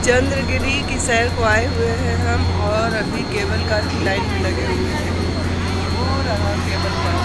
चंद्रगिरी की सैर को आए हुए हैं हम और अभी केबल कार की लाइन में लगे हुए हैं। हो रहा केबल कार।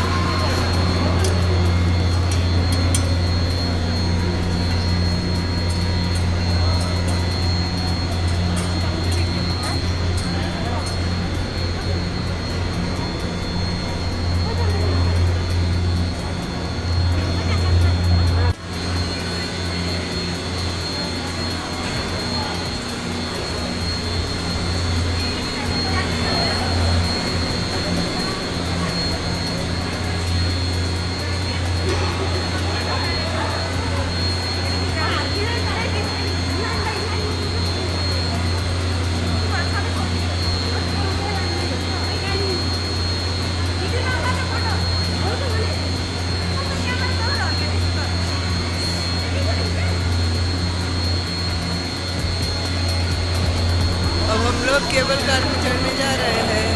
अब हम लोग केबल कार में चढ़ने जा रहे हैं।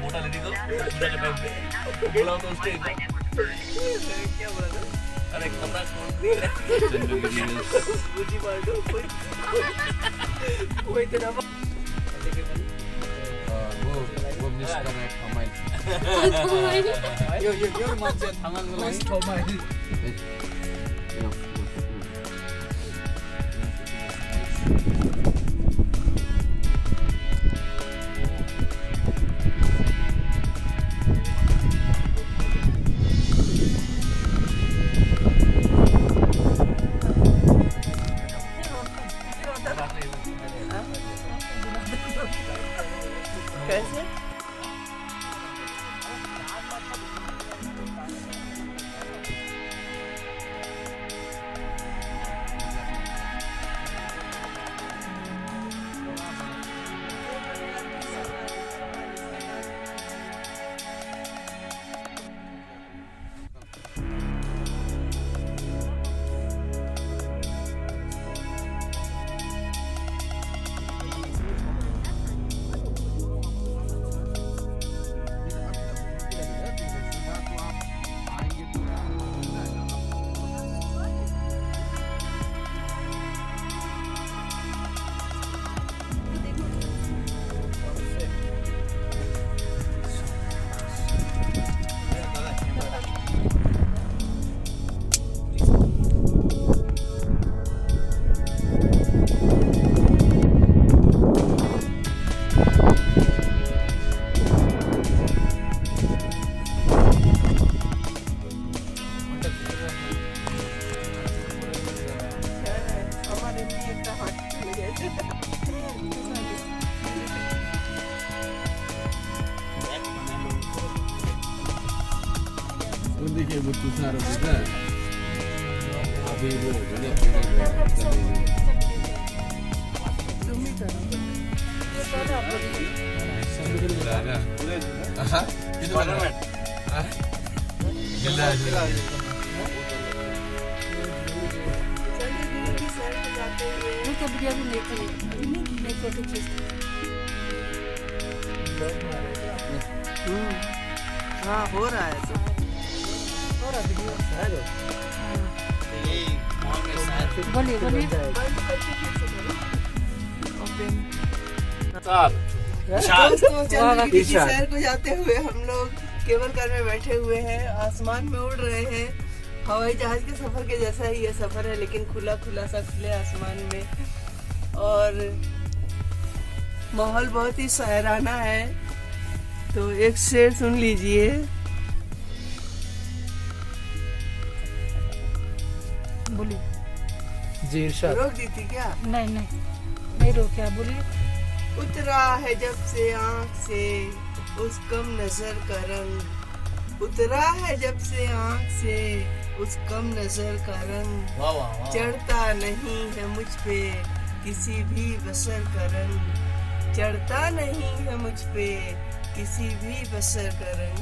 मोटा लेडी को बोला तो उसके क्या बोला था? अरे कमरा खोल पूजी मार दो कोई तेरा वो मिस कर रहा है थमाइल यो मान्छे थाङाको लागि थमाइल कैसे? देखिए वो दूसरा रोड है अभी वो हाँ हो रहा है तो बोलिए बोलिए। दोस्तों चंद्रगिरी की सैर को जाते हुए हम लोग केबल कार में बैठे हुए हैं, आसमान में उड़ रहे हैं। हवाई जहाज के सफर के जैसा ही ये सफर है, लेकिन खुला खुला सा खुले आसमान में, और माहौल बहुत ही शायराना है। तो एक शेर सुन लीजिए। बोलिए। जी इरशाद। रोक दी थी क्या? नहीं रोका, बोलिए। उतरा है जब से आँख से उस कम नजर का रंग, उतरा है जब से आँख से उस कम नजर का रंग, वाह वाह वाह। चढ़ता नहीं है मुझ पे किसी भी बसर का रंग, चढ़ता नहीं है मुझ पे किसी भी बसर का रंग।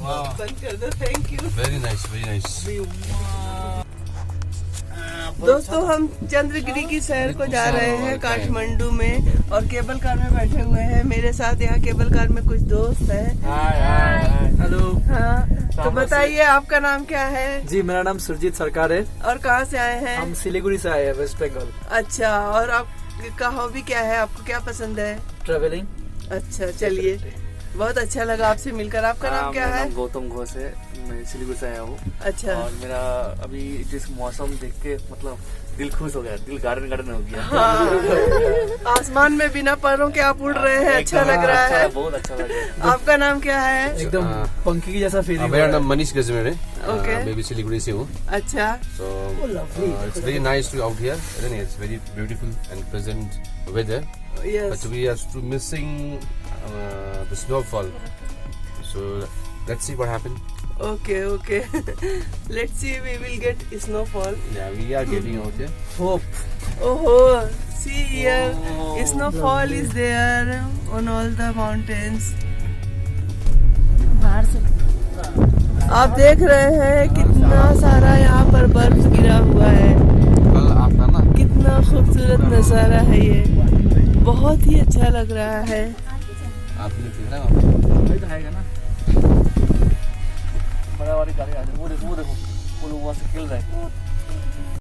वाह। बंद कर दो। Thank you. Very nice very nice. दोस्तों हम चंद्रगिरी की सैर को जा रहे हैं काठमांडू में, और केबल कार में बैठे हुए हैं। मेरे साथ यहाँ केबल कार में कुछ दोस्त हैं। हेलो। हाँ, तो बताइए आपका नाम क्या है? जी मेरा नाम सुरजीत सरकार है। और कहाँ से आए हैं? हम सिलीगुड़ी से आए हैं, वेस्ट बंगाल। अच्छा, और आपका हॉबी क्या है? आपको क्या पसंद है? ट्रेवलिंग। अच्छा, चलिए, बहुत अच्छा लगा आपसे मिलकर। आपका नाम क्या है? गौतम घोष है, मैं सिलीगुड़ी से आया हूँ। अच्छा। और मेरा अभी जिस मौसम देख के मतलब दिल खुश हो गया, दिल गार्डन गार्डन हो गया। हाँ, आसमान में बिना पैरों के आप उड़ रहे हैं, अच्छा लग रहा है। बहुत अच्छा लग रहा है। आपका नाम क्या है? एकदम पंखी की जैसा फीलिंग। मेरा नाम मनीष गजमेर है। Okay. मैं भी सिलीगुड़ी से हूँ। अच्छा। So it's very nice to out here. I think it's very beautiful and pleasant weather. Yes. But we are still missing the snowfall. So let's see what happens. Okay, okay. Let's see, we will get snowfall. Yeah, we are getting out here. Hope. Oh, see here, snowfall is there on all the mountains. बाहर से आप देख रहे हैं कितना सारा यहाँ पर बर्फ गिरा हुआ है। कल आपका ना कितना खूबसूरत नज़ारा है ये, बहुत ही अच्छा लग रहा है। आपने देखा वहाँ आएगा ना बड़ा वाली गाड़ी आ रही है, वो देखो वो लोग वहाँ से खेल रहे हैं।